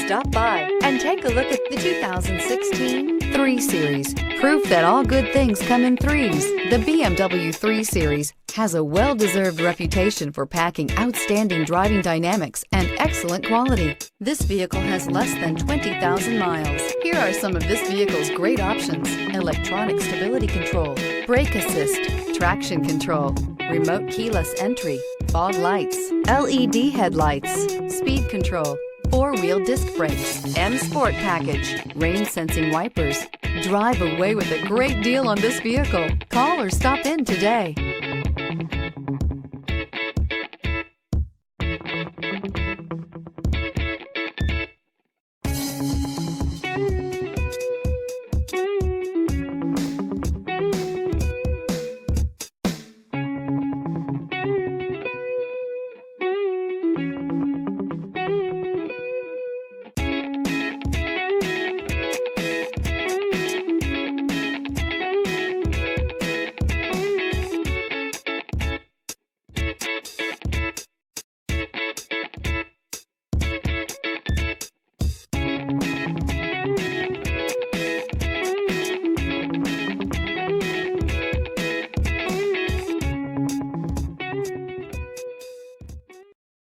stop by and take a look at the 2016 3 Series. Proof that all good things come in threes. The BMW 3 Series has a well-deserved reputation for packing outstanding driving dynamics and excellent quality. This vehicle has less than 20,000 miles. Here are some of this vehicle's great options: electronic stability control, brake assist, traction control, remote keyless entry, fog lights, LED headlights, speed control, 4-wheel disc brakes, M Sport package, rain sensing wipers. Drive away with a great deal on this vehicle. Call or stop in today.